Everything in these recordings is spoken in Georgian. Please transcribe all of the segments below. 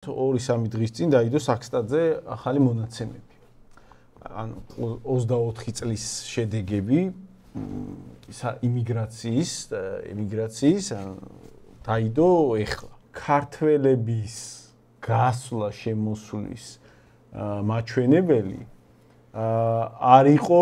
2-3 დღის წინ დაიდო საქსტაძე ახალი მონაცემები. ანუ 24 წლის შედეგები იმიგრაციის დაიდო ეხლა. ქართველების გასვლა შემოსვლის მაჩვენებელი არ იყო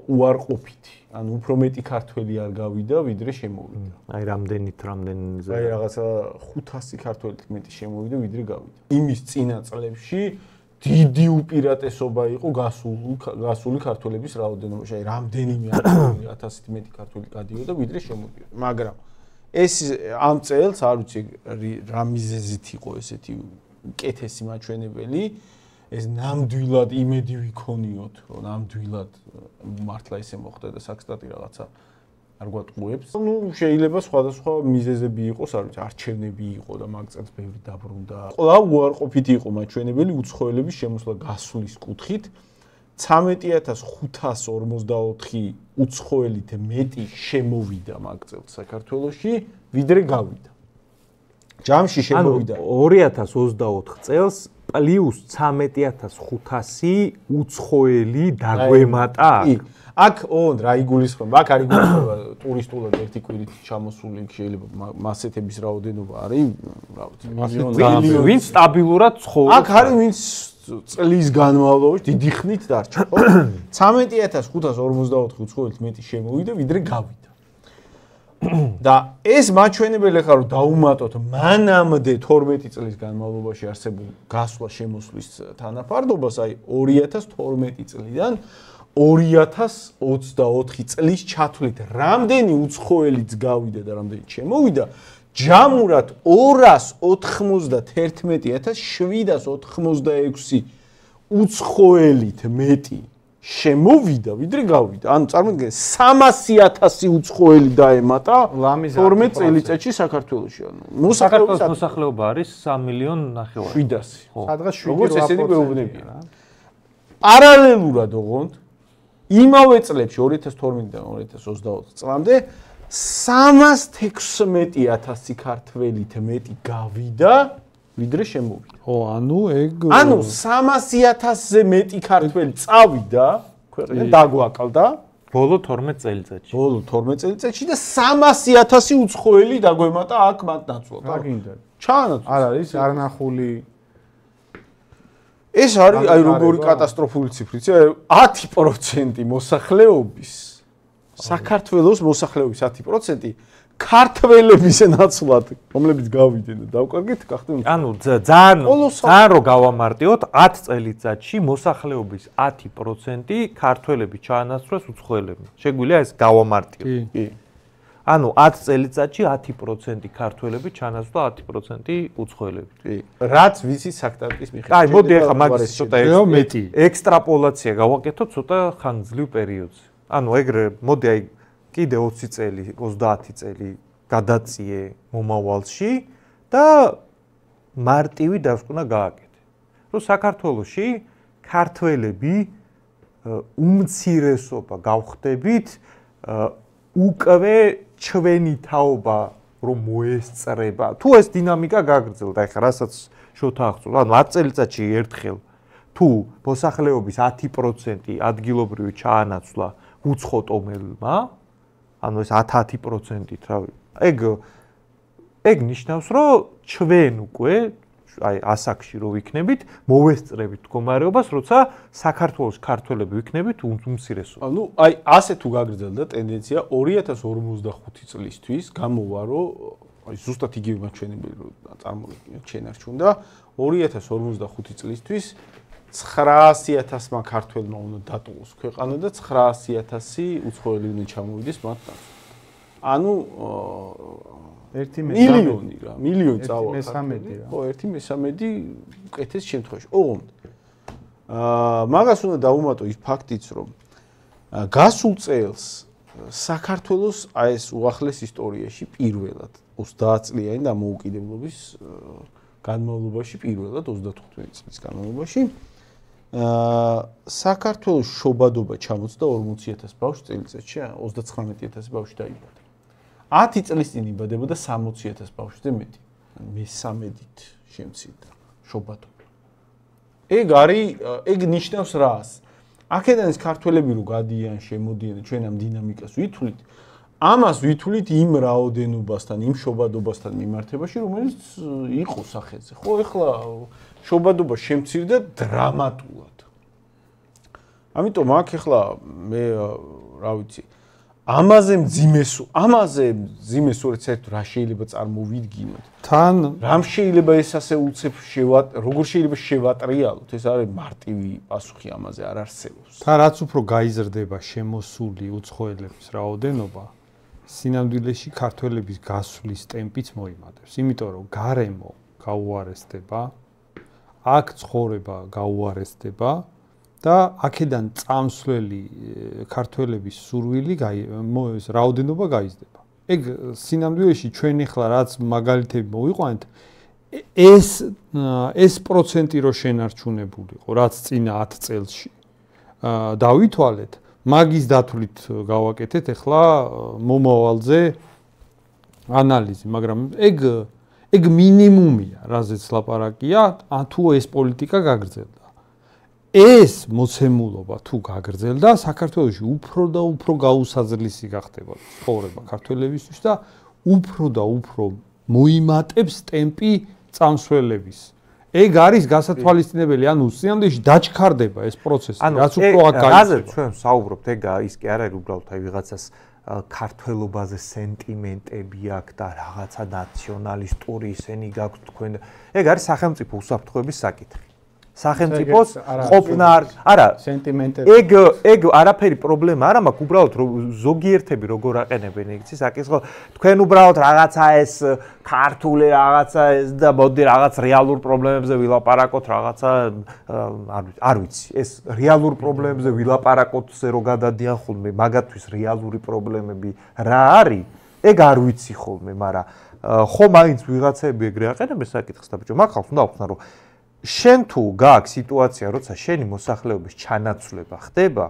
უარყოფითი. ანუ უფრო მეტი ქართველი არ გავიდა, ვიდრე შემოვიდა. აი რამდენზე. აი რაღაცა 500 ქართველი მეტი შემოვიდა, ვიდრე გავიდა. იმის წინა წლებში დიდი უპირატესობა იყო გასული ქართველების რაოდენობაში. აი რამდენიმე 1000-ით მეტი ქართველი გადიოდა, ვიდრე შემოდიოდა. მაგრამ ეს ამ წელს არ ვიცი რა მიზეზით იყო ესეთი უკეთესი მაჩვენებელი. ეს ნამდვილად იმედი ვიქონიოთ, რომ ნამდვილად მართლა ისე მოხდა და საქსტატი რაღაცა არ გვატყუებს. ნუ შეიძლება სხვადასხვა მიზეზები იყოს, არ ვიცი, არჩევნები იყო და მაგ წელს ბევრი დაბრუნდა. ყველა უარყოფითი იყო მაჩვენებელი უცხოელების შემოსვლა გასვლის კუთხით. 13544 უცხოელით მეტი შემოვიდა მაგ წელს საქართველოში, ვიდრე გავიდა. ჯამში შემოვიდა 2024 წელს პლუს 13500 უცხოელი დაგვემატა. აქ ოღონდ რა იგულისხმება? აქ არის ტურისტულად ერთი კვირით ჩამოსული, შეიძლება მასეთების რაოდენობა არის, რა ვიცი, მილიონი. ვინც სტაბილურად ცხოვრობს. აქ არის ვინც წლის განმავლობაში დიდი ხნით დარჩა, ხო? 13544 უცხოელით მეტი შემოვიდა, ვიდრე გავიდა. და ეს მაჩვენებელი ახლა რომ დაუმატოთ მანამდე 12 წლის განმავლობაში არსებულ გასვლა შემოსვლის თანაფარდობას, აი 2012 წლიდან 2024 წლის ჩათვლით რამდენი უცხოელიც გავიდა და რამდენი შემოვიდა, ჯამურად 291786 უცხოელით მეტი შემოვიდა, ვიდრე გავიდა. ანუ წარმოიდგინე 300000 უცხოელი დაემატა 12 წელიწადში საქართველოში. ანუ საქართველოს მოსახლეობა არის 3,900,000. სადღაც 7 როგორც ესეთი მეუბნებია. პარალელურად ოღონდ იმავე წლებში 2012-დან 2024 წლამდე 316000 ქართველით მეტი გავიდა, ვიდრე შემოვიდა. ანუ 300000-ზე მეტი ქართველი წავიდა, ქვეყნიდან დაგვაკლდა ბოლო 12 წელიწადში. ბოლო 12 წელიწადში და 300000 უცხოელი დაგვემატა აქ მათ ნაცვლად. აგინდა. ჩაანაცვლა. არ არის არნახული. ეს არის აი როგორი კატასტროფული ციფრიც, 10% მოსახლეობის საქართველოს მოსახლეობის 10% ქართველების ნაცვლად, რომლებიც გავიდნენ და დავკარგეთ, გახდნენ. ანუ ძალიან რო გავამარტივოთ, 10 წელიწადში მოსახლეობის 10% ქართველები ჩაანაცვლეს უცხოელებმა. შეგვიძლია ეს გავამარტივოთ. კი. ანუ 10 წელიწადში 10% ქართველები ჩაანაცვლა 10% უცხოელები. კი. რაც ვიცი საქტატის მიხედვით. აი, მოდი ახლა მაგის ცოტა ექსტრაპოლაცია გავაკეთოთ ცოტა ხანგრძლივ პერიოდზე. ანუ ეგრე მოდი აი კიდე 20 წელი, 30 წელი გადაწიე მომავალში და მარტივი დასკვნა გააკეთე. რომ საქართველოში ქართველები უმცირესობა გავხდებით უკვე ჩვენი თაობა რომ მოესწრება. თუ ეს დინამიკა გაგრძელდა, ეხლა რასაც შოთა აღწევს, ანუ 10 წელიწადში ერთხელ თუ მოსახლეობის 10% ადგილობრივი ჩაანაცვლა უცხოტომელმა, ანუ ეს 10%-ით, რავი. ეგ ნიშნავს, რომ ჩვენ უკვე აი ასაკში რო ვიქნებით, მოვესწრებით მდგომარეობას, როცა საქართველოს ქართველები ვიქნებით უმცირესობა. ანუ აი ასე თუ გაგრძელდა ტენდენცია 2045 წლისთვის გამოვა, რომ აი ზუსტად იგივე მაჩვენებელი რო წარმოვიდგინოთ შენარჩუნდა 2045 წლისთვის 900000-მა ქართველმა უნდა დატოვოს ქვეყანა და 900000 უცხოელი უნდა ჩამოვიდეს მათ ნაცვლად. ანუ 1 მილიონი წავა. 1/13 რა. ხო, 1/13 უკეთეს შემთხვევაში. ოღონდ მაგას უნდა დავუმატო ის ფაქტიც, რომ გასულ წელს საქართველოს აი ეს უახლეს ისტორიაში პირველად 30 წლიანი დამოუკიდებლობის განმავლობაში პირველად 35 წლის განმავლობაში საქართველოს შობადობა ჩამოწდა 40000 ბავშვს წელიწადში, 39000 ბავშვი დაიბადა. 10 წლის წინ იბადებოდა 60000 ბავშვზე მეტი. მე 13-ით შემცირდა. შობადობა. ეგ ნიშნავს რას? აქედან ეს ქართველები რო გადიან, შემოდიან ჩვენ ამ დინამიკას ვითვლით, ამას ვითვლით იმ რაოდენობასთან, იმ შობადობასთან მიმართებაში, რომელიც იყო სახეზე. ხო, ეხლა შობადობა შემცირდა დრამატულად. ამიტომ აქ ეხლა მე რა ვიცი, ამაზე მძიმე სურათს რა შეიძლება წარმოვიდგინოთ. თან რამ შეიძლება ეს ასე უცებ როგორ შეიძლება შევატრიალოთ? ეს არის მარტივი პასუხი ამაზე არ არსებობს. თან რაც უფრო გაიზრდება შემოსული უცხოელების რაოდენობა, სინამდვილეში ქართველების გასვლის ტემპიც მოიმატებს. იმიტომ რომ გარემო გაუარესდება, აქ ცხოვრება გაუარესდება და აქედან წამსვლელი ქართველების სურვილი რაოდენობა გაიზრდება. ეგ სინამდვილეში ჩვენ ახლა რაც მაგალითები მოვიყვანეთ, ეს პროცენტი რო შენარჩუნებულიყო, რაც წინა 10 წელში დავითვალეთ, მაგის დათვლით გავაკეთეთ ახლა მომავალზე ანალიზი, მაგრამ ეგ მინიმუმია, რაზეც ლაპარაკია, თუ ეს პოლიტიკა გაგრძელდა. ეს მოცემულობა თუ გაგრძელდა, საქართველოში უფრო და უფრო გაუსაძლისი გახდება ცხოვრება ქართველებისთვის და უფრო მოიმატებს ტემპი წამსვლელების. ეგ არის გასათვალისწინებელი, ანუ სინამდვილეში დაჩქარდება ეს პროცესი, რაც უფრო აქ გაიზრდება. რაზე ჩვენ საუბრობთ, ეგ ის კი არ არის უბრალოდ აი ვიღაცას ქართველობაზე სენტიმენტები აქვს და რაღაცა ნაციონალისტური ისენი გაქვთ თქვენ. ეგ არის სახელმწიფო უსაფრთხოების საკითხი. სახელმწიფოს ყოფნა არა სენტიმენტები ეგ არაფერი პრობლემა არ მაქვს უბრალოდ ზოგიერთები როგორ აყენებენ იცის აკითხო თქვენ უბრალოდ რაღაცა ეს ქართული რაღაცა ეს და მოდი რაღაც რეალურ პრობლემებზე ვილაპარაკოთ რაღაცა არ ვიცი ეს რეალურ პრობლემებზე ვილაპარაკოთზე რო გადადიან ხოლმე მაგათთვის რეალური პრობლემები რა არის ეგ არ ვიცი ხოლმე მაგრამ ხო მაინც ვიღაცები ეგრე აყენებენ საკითხს და ბიჭო მაგ ხალხს უნდა აღვხსნა რომ შენ თუ გაქვს სიტუაცია, როცა შენი მოსახლეობის ჩანაცვლება ხდება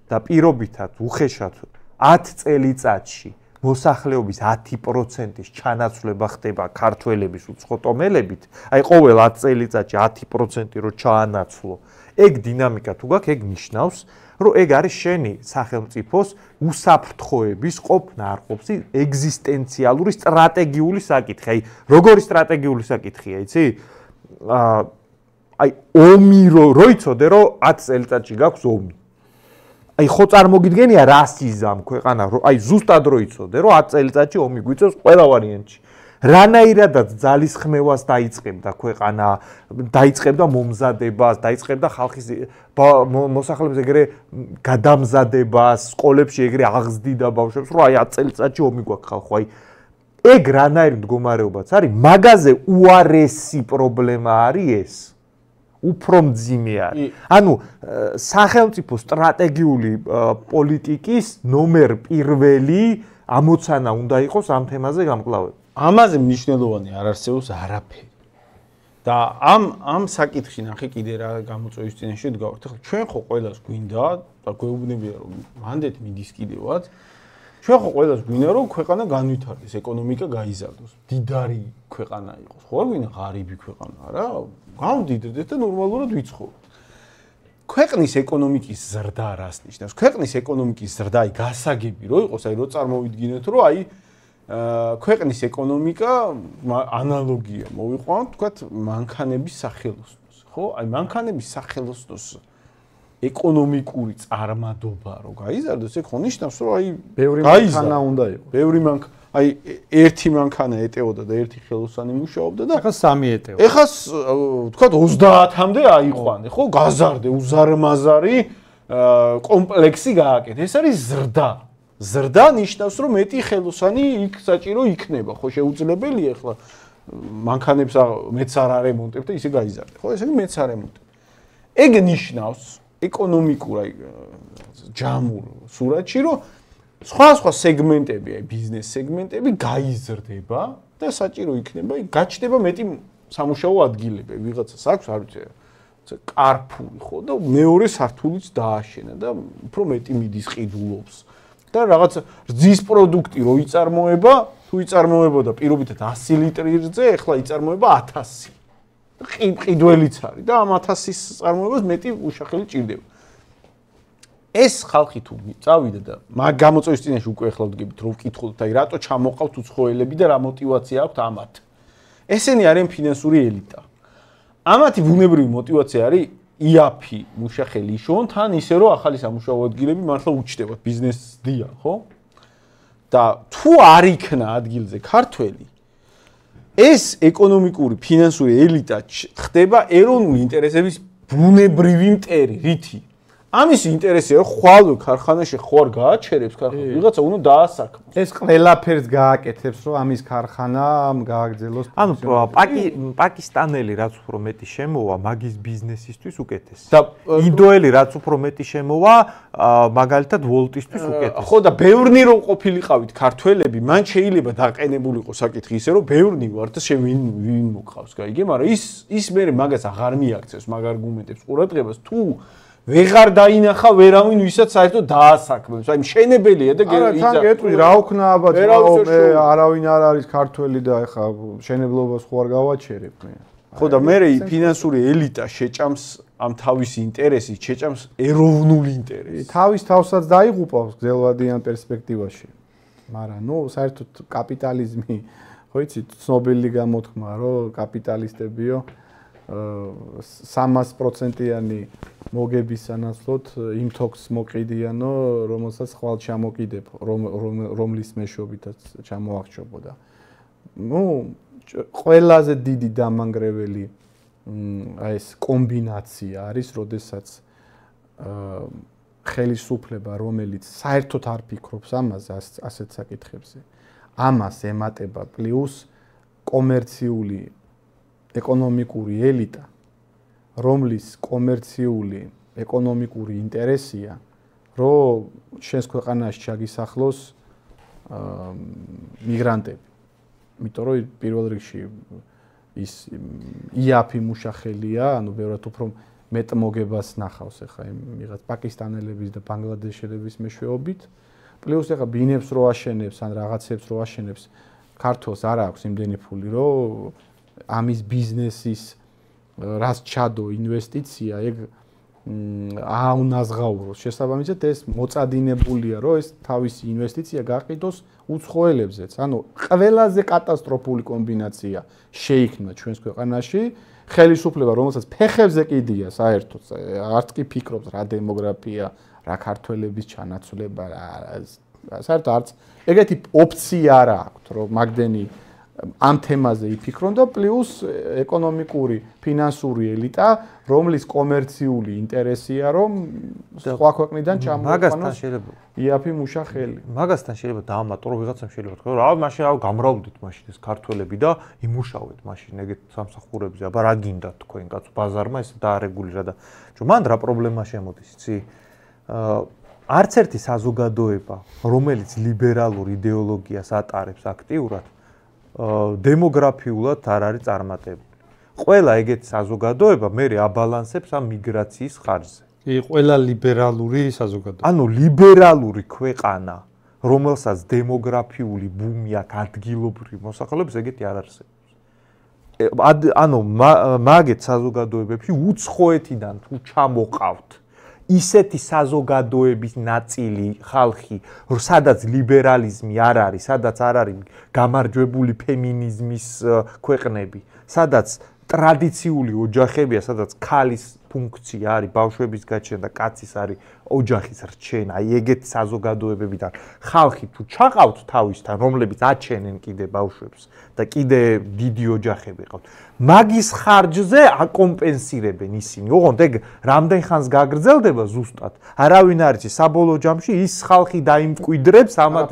და პირობითად უხეშად 10 წელიწადში მოსახლეობის 10%-ის ჩანაცვლება ხდება ქართველების უცხოტომელებით, აი ყოველ 10 წელიწადში 10% რო ჩაანაცვლო, ეგ დინამიკა თუ გაქვს, ეგ ნიშნავს, რომ ეგ არის შენი სახელმწიფოს უსაფრთხოების ყოფნა არ ყოფს ეგზისტენციალური სტრატეგიული საკითხი. აი, როგორი სტრატეგიული საკითხია, იცი? აი ომი რო იცოდე რომ 10 წელიწადში გაქვს ომი. აი ხო წარმოგიდგენია რასიზმ ქვეყანა აი ზუსტად რო იცოდე რომ 10 წელიწადში ომი გვიწევს ყველა ვარიანტში. რანაირადაც ძალისხმევას დაიწყებდა ქვეყანა, დაიწყებდა მომზადებას, დაიწყებდა ხალხის მოსახლეობის ეგრე გადამზადებას, სკოლებში ეგრე აღზდიდა ბავშვებს, რომ აი 10 წელიწადში ომი გვაქვს ხალხო, აი ეგ რანაირი მდგომარეობაც არის, მაგაზე უარესი პრობლემა არის ეს. უფრო მძიმე არის. ანუ სახელმწიფო სტრატეგიული პოლიტიკის ნომერ პირველი ამოცანა უნდა იყოს ამ თემაზე გამკლავება. ამაზე მნიშვნელოვანი არ არსებობს არაფერი. და ამ საკითხში ნახე კიდე რა გამოწვევის წინაშე დგავართ. ახლა ჩვენ ხო ყველას გვინდა და გვეუბნებია რომ მანდეთ მიდის კიდევაც. ჩვენ ხო ყველას გვინდა რომ ქვეყანა განვითარდეს, ეკონომიკა გაიზარდოს, მდიდარი ქვეყანა იყოს. ხო არ გვინდა ღარიბი ქვეყანა რა? გავდიდრდეთ და ნორმალურად ვიცხოვროთ. ქვეყნის ეკონომიკის ზრდა რას ნიშნავს? ქვეყნის ეკონომიკის ზრდა აი გასაგები რო იყოს, აი რო წარმოვიდგინოთ რომ აი ქვეყნის ეკონომიკა ანალოგია მოვიყვანოთ, თქვათ მანქანების სახელოსნოს, ხო? აი მანქანების სახელოსნოს ეკონომიკური წარმადობა რო გაიზარდოს, ეგ ხო ნიშნავს რომ აი ბევრი მანქანა უნდა იყოს. ბევრი მანქანა აი ერთი მანქანა ეტეოდა და ერთი ხელოსანი მუშაობდა და ახლა 3 ეტევა. ეხლა თქვათ 30-მდე აიყვანე, ხო? გაზარდე უზარმაზარი კომპლექსი გააკეთე. ეს არის ზრდა. ზრდა ნიშნავს რომ მეტი ხელოსანი იქ საჭირო იქნება, ხო? შეუძლებელია ახლა მანქანებს მეც არ არემონტებ და ისე გაიზარდე, ხო? ესე იგი მეც არემონტებ. ეგ ნიშნავს ეკონომიკურ აი ჯამურ სურათში რომ სხვა სეგმენტები, აი ბიზნეს სეგმენტები გაიზრდება და საჭირო იქნება, აი გაჩნდება მეტი სამუშაო ადგილები. ვიღაცას აქვს, არ ვიცი, კარფური ხო და მეორე სართულიც დააშენა და უფრო მეტი მიდის ყიდულობს. და რაღაც რძის პროდუქტი რო იწარმოება, თუ იწარმოებოდა პირობითად 100 ლიტრი რძე, ეხლა იწარმოება 1000. ყიდველიც არის და ამ 1000-ის წარმოებას მეტი უშახელი ჭირდება. ეს ხალხი თუ წავიდა და მაგ გამოწვევის წინაშე უკვე ახლა ვდგებით რომ ვკითხოთ აი რატო ჩამოყავთ უცხოელები და რა мотиваცია აქვთ ამათ. ესენი არიან ფინანსური ელიტა. ამათი ბუნებრივი мотиваცია არის იაფი მუშახელი იშოვონ თან ისე რომ ახალი სამუშაო ადგილები მართლა უჩნდებათ ბიზნესდია, ხო? და თუ არ იქნა ადგილზე ქართველი ეს ეკონომიკური ფინანსური ელიტა ხდება ეროვნული ინტერესების ბუნებრივი მტერი, რითი? ამის ინტერესია რომ ხვალ ქარხანაში ხوار გააჩერებს ქარხანა, ვიღაცა უნდა დაასაქმოს. ეს ყველაფერს გააკეთებს, რომ ამის ქარხანამ გააგრძელოს. ანუ პაკისტანელი რაც უფრო მეტი შემოვა, მაგის ბიზნესისთვის უკეთესი. და ინდოელი რაც უფრო მეტი შემოვა, მაგალითად ვოლტისთვის უკეთესი. ხო და ბევრნი რომ ყოფილიყავით ქართველები, მან შეიძლება დაყენებული იყოს საკითხი ისე რომ ბევრნი ვართ და ვინ მოყავს, გაიგე, მაგრამ ის მე მაგას აღარ მიაქცევს მაგ არგუმენტებს ყურადღებას თუ ვეღარ დაინახა ვერავინ ვისაც საერთოდ დაასაქმებს. აი მშენებელია და თან გეტყვი რა უქნა აბა მე არავინ არ არის ქართველი და ეხა მშენებლობას ხო არ გავაჩერებ მე. ხო და მე ფინანსური ელიტა შეჭამს ამ თავისი ინტერესით, შეჭამს ეროვნული ინტერესს. თავის თავსაც დაიღუპავს გზელვადიან პერსპექტივაში. მაგრამ ნუ საერთოდ კაპიტალიზმი ხო იცით ცნობილი გამოთქმა რომ კაპიტალისტებიო 300%-იანი მოგების სანაცვლოდ იმ თოქს მოყიდიანო, რომელსაც ხვალ ჩამოკიდებ, რომლის მეშვეობითაც ჩამოახშობოდა. ნუ ყველაზე დიდი დამანგრეველი აი ეს კომბინაცია არის, როდესაც ხელისუფლება, რომელიც საერთოდ არ ფიქრობს ამაზე, ასეთ საკითხებზე, ამას ემატება პლუს კომერციული ეკონომიკური ელიტა, რომლის კომერციული ეკონომიკური ინტერესია, რომ შენს ქვეყანაში ჩაგისახლოს მიგრანტები. იმიტომ რომ პირველ რიგში ის იაფი მუშახელია, ანუ ბევრად უფრო მეტ მოგებას ნახავს ახლა იმ ვიღაც პაკისტანელების და ბანგლადეშელების მეშვეობით. პლუს ახლა ბინებს რო აშენებს ან რაღაცებს რო აშენებს, ქართულს არ აქვს იმდენი ფული, რომ ამის ბიზნესის რაც ჩადო ინვესტიცია ეგ აუნაზღაუროს. შესაბამისად ეს მოწადინებულია, რომ ეს თავისი ინვესტიცია გაყიდოს უცხოელებზეც. ანუ ყველაზე კატასტროფული კომბინაცია შეიქმნა ჩვენს ქვეყანაში. ხელისუფლება, რომელსაც ფეხებზე კიდია საერთოდ, არც კი ფიქრობს რა დემოგრაფია, რა ქართველების ჩანაცვლება, საერთოდ არც ეგეთი ოფცია არ აქვს, რომ მაგდენი ამ თემაზე იფიქრონ და პლუს ეკონომიკური, ფინანსური ელიტა, რომლის კომერციული ინტერესია, რომ სხვა ქვეყნიდან ჩამოიყვანოს იაფი მუშახელი. მაგასთან შეიძლება დაამატო, რომ ვიღაცამ შეიძლება თქვა, რა მაშინ რა გამრავლდით მაშინ ეს ქართველები და იმუშავეთ მაშინ ეგეთ სამსახურებზე, აბა რა გინდათ თქვენ კაცო ბაზარმა ეს დაარეგულირა და მან რა პრობლემა შემოდის, იცი? არც ერთი საზოგადოება, რომელიც ლიბერალურ იდეოლოგიას ატარებს აქტიურად დემოგრაფიულად არ არის წარმატებული. ყველა ეგეთი საზოგადოება მერე აბალანსებს ამ მიგრაციის ხარჯზე. ყველა ლიბერალური საზოგადოება. ანუ ლიბერალური ქვეყანა, რომელსაც დემოგრაფიული ბუმი აქვს ადგილობრივ მოსახლეობებს, ეგეთი არ არსებობს. ანუ მაგეთ საზოგადოებებში უცხოეთიდან თუ ჩამოყავთ ისეთი საზოგადოების ნაწილი ხალხი, სადაც ლიბერალიზმი არ არის, სადაც არ არის გამარჯვებული ფემინიზმის ქვეყნები, სადაც ტრადიციული ოჯახებია, სადაც ქალის ფუნქცია არის ბავშვების გაჩენა და კაცის არის ოჯახის რჩენა, აი ეგეთი საზოგადოებებიდან ხალხი თუ ჩაყავთ თავისთან, რომლებიც აჩენენ კიდე ბავშვებს და კიდე დიდი ოჯახები ყავთ, მაგის ხარჯზე აკომპენსირებენ ისინი. ოღონდ ეგ რამდენ ხანს გაგრძელდება ზუსტად, არავინ არ იცის, საბოლოო ჯამში ის ხალხი დაიმკვიდრებს ამათ